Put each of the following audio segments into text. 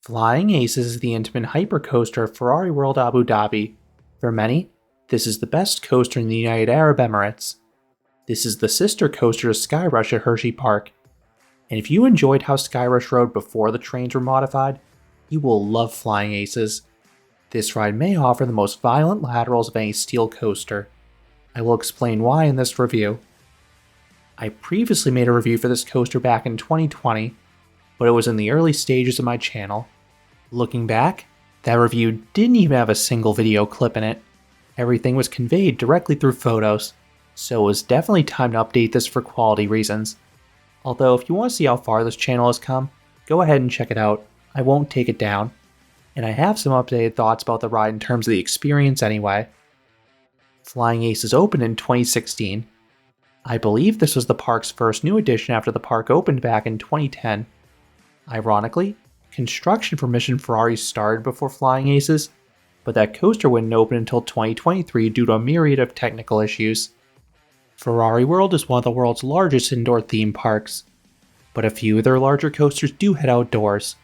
Flying Aces is the Intamin hypercoaster of Ferrari World Abu Dhabi. For many, this is the best coaster in the United Arab Emirates. This is the sister coaster to Skyrush at Hersheypark. And if you enjoyed how Skyrush rode before the trains were modified, you will love Flying Aces. This ride may offer the most violent laterals of any steel coaster. I will explain why in this review. I previously made a review for this coaster back in 2020, but it was in the early stages of my channel. Looking back, that review didn't even have a single video clip in it. Everything was conveyed directly through photos, so it was definitely time to update this for quality reasons. Although if you want to see how far this channel has come, go ahead and check it out. I won't take it down. And I have some updated thoughts about the ride in terms of the experience anyway. Flying Aces opened in 2016. I believe this was the park's first new addition after the park opened back in 2010. Ironically, construction for Mission Ferrari started before Flying Aces, but that coaster wouldn't open until 2023 due to a myriad of technical issues. Ferrari World is one of the world's largest indoor theme parks, but a few of their larger coasters do head outdoors.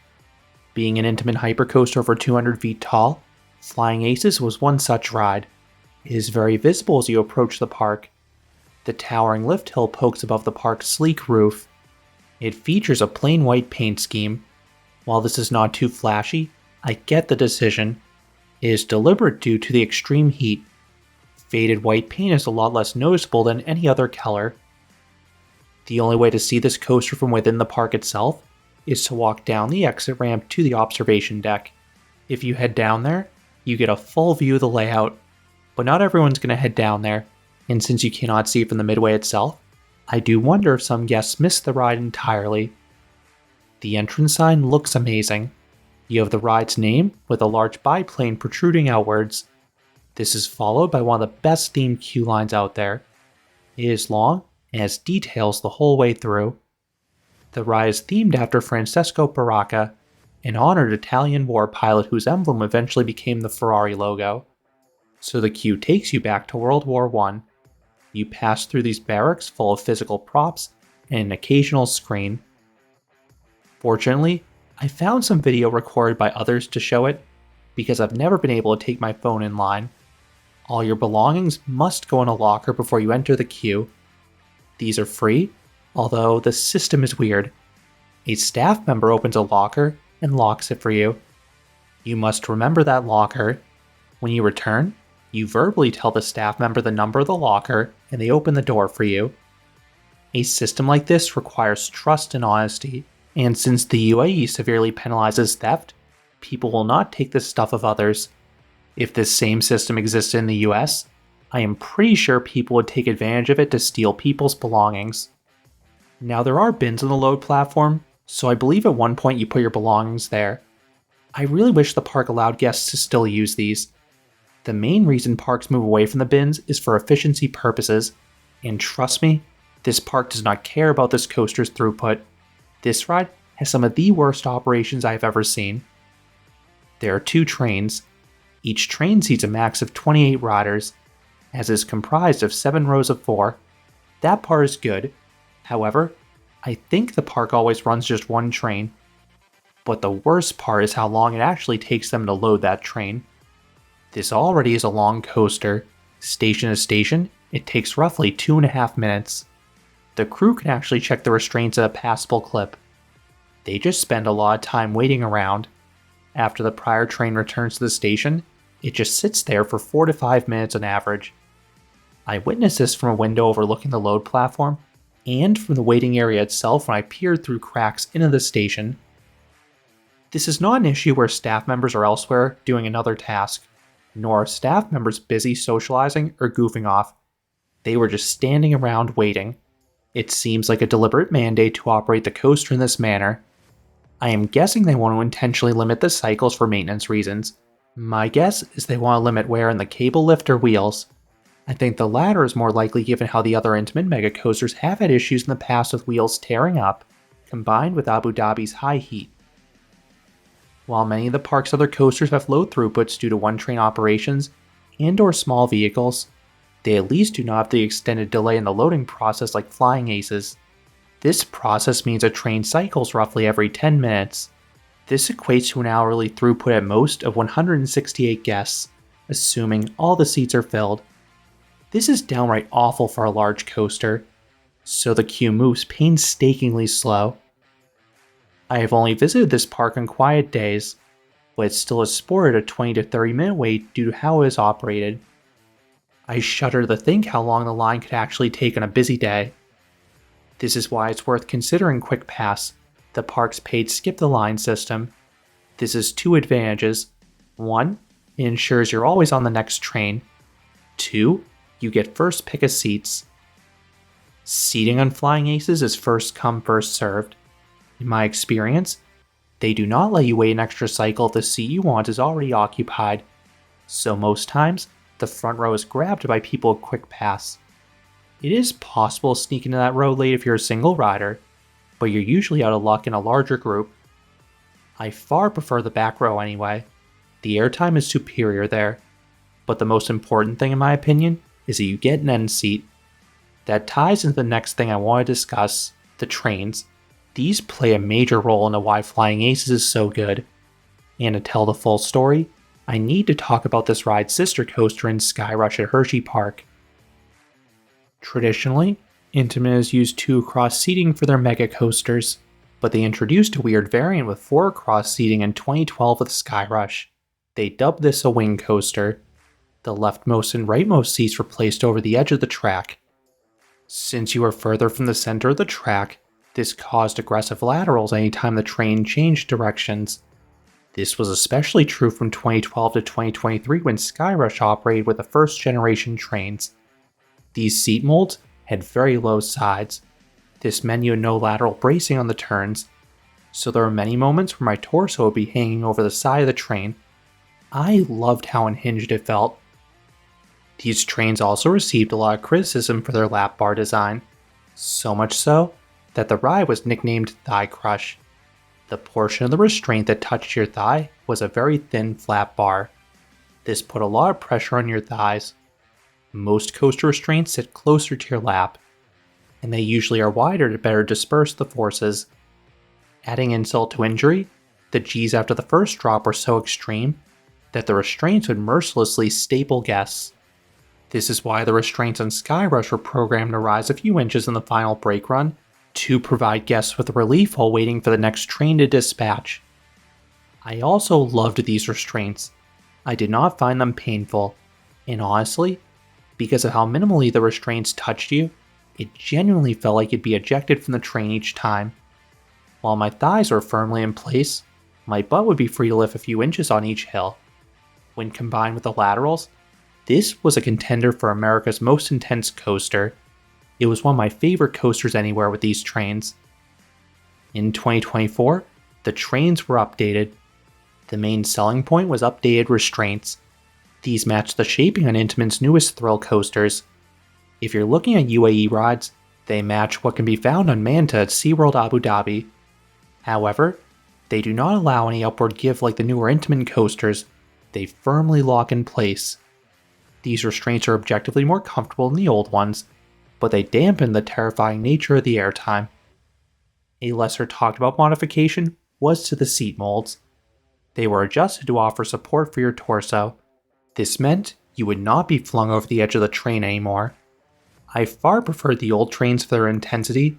Being an Intamin hypercoaster over 200 feet tall, Flying Aces was one such ride. It is very visible as you approach the park. The towering lift hill pokes above the park's sleek roof. It features a plain white paint scheme. While this is not too flashy, I get the decision. It is deliberate due to the extreme heat. Faded white paint is a lot less noticeable than any other color. The only way to see this coaster from within the park itself is to walk down the exit ramp to the observation deck. If you head down there, you get a full view of the layout, but not everyone's going to head down there, and since you cannot see from the midway itself, I do wonder if some guests missed the ride entirely. The entrance sign looks amazing. You have the ride's name with a large biplane protruding outwards. This is followed by one of the best themed queue lines out there. It is long and has details the whole way through. The ride is themed after Francesco Baracca, an honored Italian war pilot whose emblem eventually became the Ferrari logo. So the queue takes you back to World War I. You pass through these barracks full of physical props and an occasional screen. Fortunately, I found some video recorded by others to show it, because I've never been able to take my phone in line. All your belongings must go in a locker before you enter the queue. These are free, although the system is weird. A staff member opens a locker and locks it for you. You must remember that locker. When you return, you verbally tell the staff member the number of the locker and they open the door for you. A system like this requires trust and honesty, and since the UAE severely penalizes theft, people will not take the stuff of others. If this same system existed in the US, I am pretty sure people would take advantage of it to steal people's belongings. Now there are bins on the load platform, so I believe at one point you put your belongings there. I really wish the park allowed guests to still use these. The main reason parks move away from the bins is for efficiency purposes, and trust me, this park does not care about this coaster's throughput. This ride has some of the worst operations I have ever seen. There are 2 trains. Each train seats a max of 28 riders, as is comprised of 7 rows of 4. That part is good. However, I think the park always runs just one train. But the worst part is how long it actually takes them to load that train. This already is a long coaster. Station to station, it takes roughly 2.5 minutes. The crew can actually check the restraints at a passable clip. They just spend a lot of time waiting around. After the prior train returns to the station, it just sits there for 4 to 5 minutes on average. I witnessed this from a window overlooking the load platform, and from the waiting area itself when I peered through cracks into the station. This is not an issue where staff members are elsewhere doing another task, nor are staff members busy socializing or goofing off. They were just standing around waiting. It seems like a deliberate mandate to operate the coaster in this manner. I am guessing they want to intentionally limit the cycles for maintenance reasons. My guess is they want to limit wear on the cable lift or wheels. I think the latter is more likely given how the other Intamin mega coasters have had issues in the past with wheels tearing up, combined with Abu Dhabi's high heat. While many of the park's other coasters have low throughputs due to one-train operations and/or small vehicles, they at least do not have the extended delay in the loading process like Flying Aces. This process means a train cycles roughly every 10 minutes. This equates to an hourly throughput at most of 168 guests, assuming all the seats are filled. This is downright awful for a large coaster, so the queue moves painstakingly slow. I have only visited this park on quiet days, but it still is sported a 20 to 30 minute wait due to how it is operated. I shudder to think how long the line could actually take on a busy day. This is why it's worth considering Quick Pass, the park's paid skip the line system. This has two advantages. 1, it ensures you're always on the next train. 2, you get first pick of seats. Seating on Flying Aces is first come first served. In my experience, they do not let you wait an extra cycle if the seat you want is already occupied, so most times, the front row is grabbed by people with Quick Pass. It is possible to sneak into that row late if you're a single rider, but you're usually out of luck in a larger group. I far prefer the back row anyway. The airtime is superior there, but the most important thing in my opinion is that you get an end seat. That ties into the next thing I want to discuss, the trains. These play a major role into why Flying Aces is so good. And to tell the full story, I need to talk about this ride's sister coaster in Skyrush at Hersheypark. Traditionally, Intamin has used 2 across seating for their mega coasters, but they introduced a weird variant with 4 across seating in 2012 with Skyrush. They dubbed this a wing coaster. The leftmost and rightmost seats were placed over the edge of the track. Since you are further from the center of the track, this caused aggressive laterals anytime the train changed directions. This was especially true from 2012 to 2023 when Skyrush operated with the first generation trains. These seat molds had very low sides. This meant you had no lateral bracing on the turns, so there were many moments where my torso would be hanging over the side of the train. I loved how unhinged it felt. These trains also received a lot of criticism for their lap bar design, so much so that the ride was nicknamed Thigh Crush. The portion of the restraint that touched your thigh was a very thin flat bar. This put a lot of pressure on your thighs. Most coaster restraints sit closer to your lap, and they usually are wider to better disperse the forces. Adding insult to injury, the G's after the first drop were so extreme that the restraints would mercilessly staple guests. This is why the restraints on Skyrush were programmed to rise a few inches in the final brake run to provide guests with relief while waiting for the next train to dispatch. I also loved these restraints. I did not find them painful, and honestly, because of how minimally the restraints touched you, it genuinely felt like you'd be ejected from the train each time. While my thighs were firmly in place, my butt would be free to lift a few inches on each hill. When combined with the laterals, this was a contender for America's most intense coaster. It was one of my favorite coasters anywhere with these trains. In 2024, the trains were updated. The main selling point was updated restraints. These matched the shaping on Intamin's newest thrill coasters. If you're looking at UAE rides, they match what can be found on Manta at SeaWorld Abu Dhabi. However, they do not allow any upward give like the newer Intamin coasters. They firmly lock in place. These restraints are objectively more comfortable than the old ones, but they dampen the terrifying nature of the airtime. A lesser talked about modification was to the seat molds. They were adjusted to offer support for your torso. This meant you would not be flung over the edge of the train anymore. I far preferred the old trains for their intensity,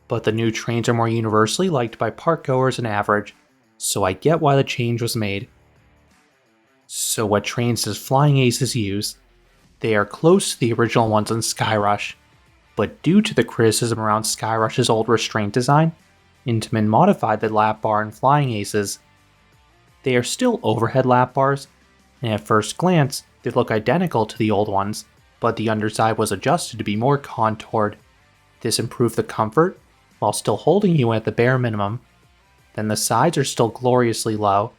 but the new trains are more universally liked by parkgoers and average, so I get why the change was made. So what trains does Flying Aces use? They are close to the original ones on Skyrush, but due to the criticism around Skyrush's old restraint design, Intamin modified the lap bar in Flying Aces. They are still overhead lap bars, and at first glance, they look identical to the old ones, but the underside was adjusted to be more contoured. This improved the comfort, while still holding you at the bare minimum. Then the sides are still gloriously low,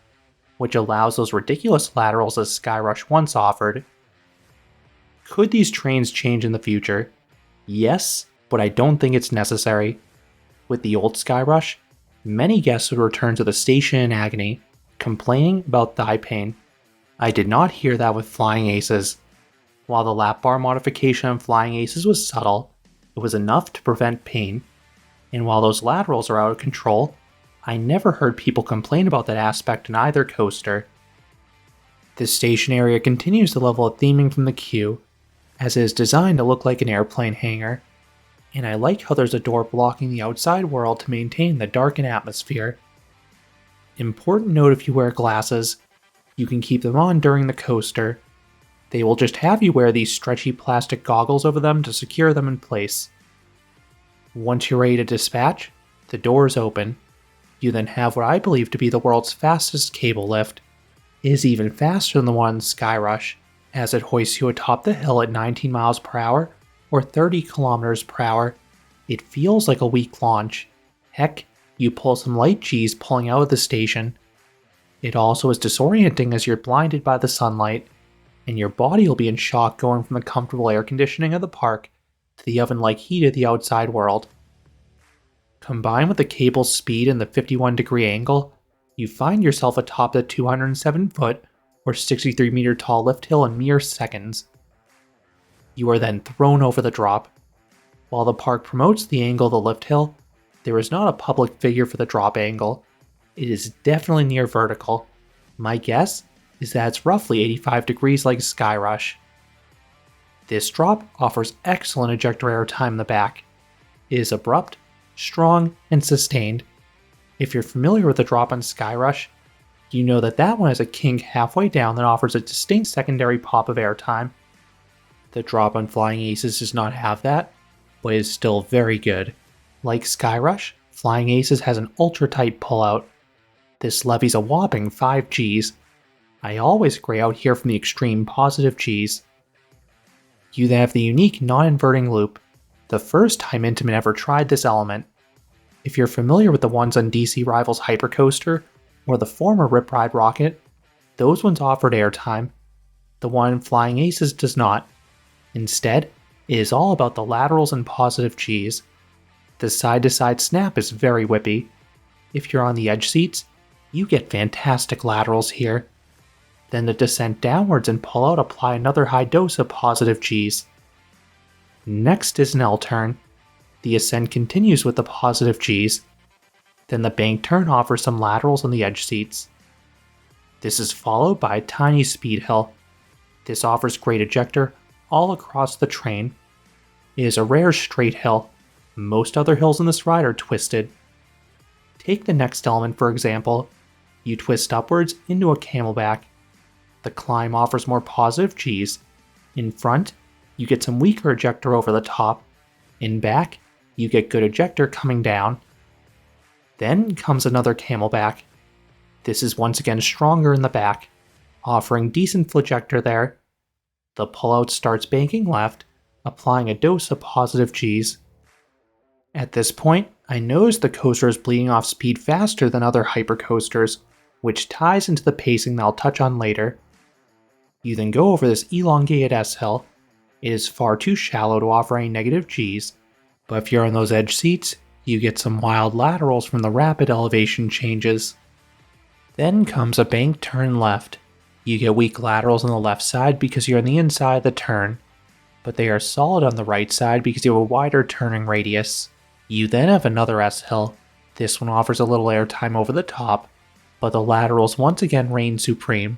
which allows those ridiculous laterals as Skyrush once offered. Could these trains change in the future? Yes, but I don't think it's necessary. With the old Skyrush, many guests would return to the station in agony, complaining about thigh pain. I did not hear that with Flying Aces. While the lap bar modification on Flying Aces was subtle, it was enough to prevent pain. And while those laterals are out of control, I never heard people complain about that aspect in either coaster. This station area continues the level of theming from the queue, as it is designed to look like an airplane hangar, and I like how there's a door blocking the outside world to maintain the darkened atmosphere. Important note: if you wear glasses, you can keep them on during the coaster. They will just have you wear these stretchy plastic goggles over them to secure them in place. Once you're ready to dispatch, the doors open. You then have what I believe to be the world's fastest cable lift. It is even faster than the one in Skyrush, as it hoists you atop the hill at 19 miles per hour or 30 kilometers per hour. It feels like a weak launch. Heck, you pull some light G's pulling out of the station. It also is disorienting as you're blinded by the sunlight, and your body will be in shock going from the comfortable air conditioning of the park to the oven-like heat of the outside world. Combined with the cable's speed and the 51-degree angle, you find yourself atop the 207-foot or 63-meter tall lift hill in mere seconds. You are then thrown over the drop. While the park promotes the angle of the lift hill, there is not a public figure for the drop angle. It is definitely near vertical. My guess is that it's roughly 85 degrees like Skyrush. This drop offers excellent ejector air time in the back. It is abrupt, strong, and sustained. If you're familiar with the drop on Skyrush, you know that one has a kink halfway down that offers a distinct secondary pop of airtime. The drop on Flying Aces does not have that, but is still very good. Like Skyrush, Flying Aces has an ultra-tight pullout. This levies a whopping 5 Gs. I always gray out here from the extreme positive Gs. You then have the unique non-inverting loop, the first time Intamin ever tried this element. If you're familiar with the ones on DC Rivals Hypercoaster, or the former Rip Ride Rocket, those ones offered airtime. The one in Flying Aces does not. Instead, it is all about the laterals and positive Gs. The side-to-side snap is very whippy. If you're on the edge seats, you get fantastic laterals here. Then the descent downwards and pull-out apply another high dose of positive Gs. Next is an L-turn. The ascent continues with the positive Gs. Then the bank turn offers some laterals on the edge seats. This is followed by a tiny speed hill. This offers great ejector all across the train. It is a rare straight hill. Most other hills in this ride are twisted. Take the next element for example. You twist upwards into a camelback. The climb offers more positive Gs. In front, you get some weaker ejector over the top. In back, you get good ejector coming down. Then comes another camelback. This is once again stronger in the back, offering decent flejector there. The pullout starts banking left, applying a dose of positive Gs. At this point, I notice the coaster is bleeding off speed faster than other hypercoasters, which ties into the pacing that I'll touch on later. You then go over this elongated S-hill. It is far too shallow to offer any negative Gs, but if you're on those edge seats, you get some wild laterals from the rapid elevation changes. Then comes a bank turn left. You get weak laterals on the left side because you're on the inside of the turn, but they are solid on the right side because you have a wider turning radius. You then have another S-hill. This one offers a little airtime over the top, but the laterals once again reign supreme.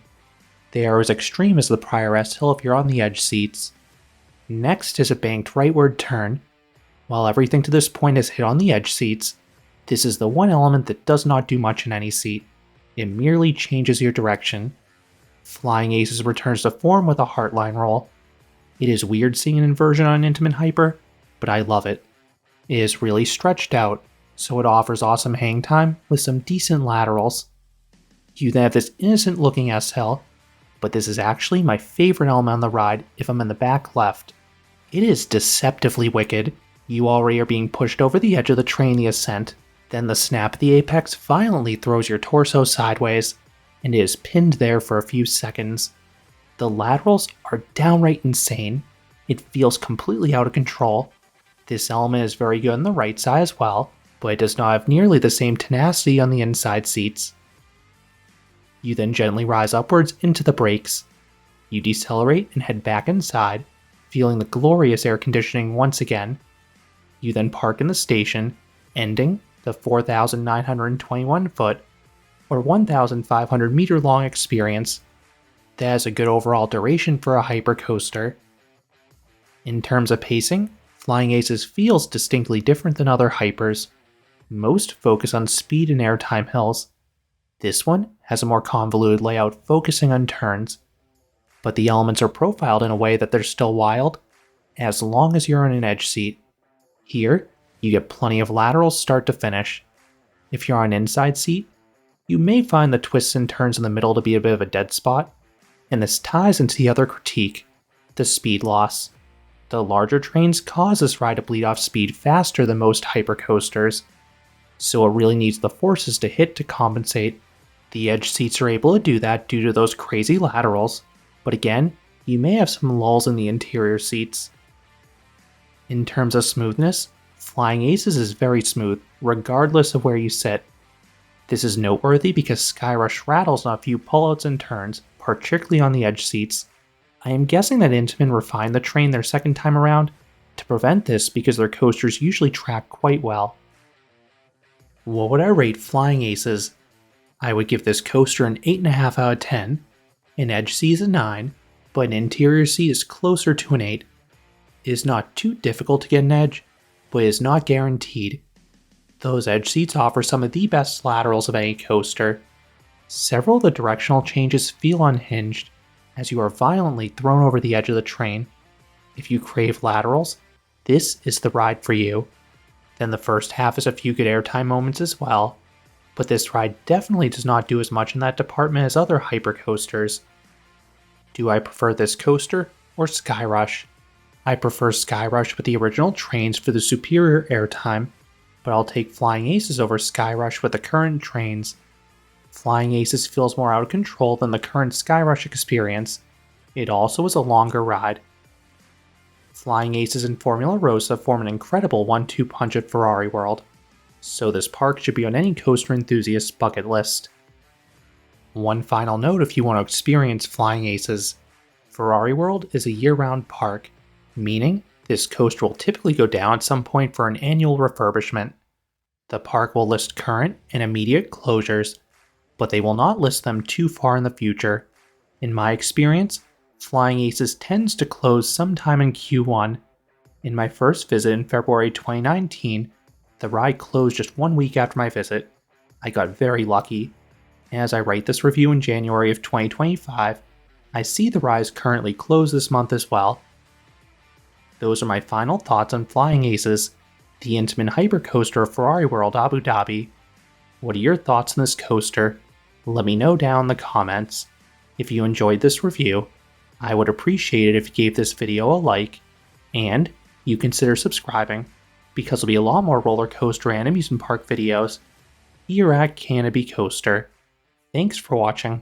They are as extreme as the prior S-hill if you're on the edge seats. Next is a banked rightward turn. While everything to this point is hit on the edge seats, this is the one element that does not do much in any seat. It merely changes your direction. Flying Aces returns to form with a heartline roll. It is weird seeing an inversion on Intamin Hyper, but I love it. It is really stretched out, so it offers awesome hang time with some decent laterals. You then have this innocent looking S-hill, but this is actually my favorite element on the ride if I'm in the back left. It is deceptively wicked. You already are being pushed over the edge of the train in the ascent, then the snap of the apex violently throws your torso sideways, and it is pinned there for a few seconds. The laterals are downright insane. It feels completely out of control. This element is very good on the right side as well, but it does not have nearly the same tenacity on the inside seats. You then gently rise upwards into the brakes. You decelerate and head back inside, feeling the glorious air conditioning once again. You then park in the station, ending the 4,921 foot or 1,500 meter long experience. That is a good overall duration for a hypercoaster. In terms of pacing, Flying Aces feels distinctly different than other hypers. Most focus on speed and airtime hills. This one has a more convoluted layout focusing on turns, but the elements are profiled in a way that they're still wild, as long as you're in an edge seat. Here, you get plenty of laterals start to finish. If you're on an inside seat, you may find the twists and turns in the middle to be a bit of a dead spot, and this ties into the other critique, the speed loss. The larger trains cause this ride to bleed off speed faster than most hypercoasters, so it really needs the forces to hit to compensate. The edge seats are able to do that due to those crazy laterals, but again, you may have some lulls in the interior seats. In terms of smoothness, Flying Aces is very smooth, regardless of where you sit. This is noteworthy because Skyrush rattles on a few pullouts and turns, particularly on the edge seats. I am guessing that Intamin refined the train their second time around to prevent this because their coasters usually track quite well. What would I rate Flying Aces? I would give this coaster an 8.5 out of 10. An edge seat is a 9, but an interior seat is closer to an 8. It is not too difficult to get an edge, but it is not guaranteed. Those edge seats offer some of the best laterals of any coaster. Several of the directional changes feel unhinged, as you are violently thrown over the edge of the train. If you crave laterals, this is the ride for you. Then the first half is a few good airtime moments as well, but this ride definitely does not do as much in that department as other hypercoasters. Do I prefer this coaster or Skyrush? I prefer Skyrush with the original trains for the superior airtime, but I'll take Flying Aces over Skyrush with the current trains. Flying Aces feels more out of control than the current Skyrush experience. It also is a longer ride. Flying Aces and Formula Rosa form an incredible 1-2 punch at Ferrari World, so this park should be on any coaster enthusiast's bucket list. One final note if you want to experience Flying Aces. Ferrari World is a year-round park, meaning this coaster will typically go down at some point for an annual refurbishment. The park will list current and immediate closures, but they will not list them too far in the future. In my experience, Flying Aces tends to close sometime in Q1. In my first visit in February 2019, the ride closed just 1 week after my visit. I got very lucky. As I write this review in January of 2025, I see the ride is currently closed this month as well. Those are my final thoughts on Flying Aces, the Intamin hypercoaster of Ferrari World Abu Dhabi. What are your thoughts on this coaster? Let me know down in the comments. If you enjoyed this review, I would appreciate it if you gave this video a like, and you consider subscribing, because there'll be a lot more roller coaster and amusement park videos here at Canopy Coaster. Thanks for watching.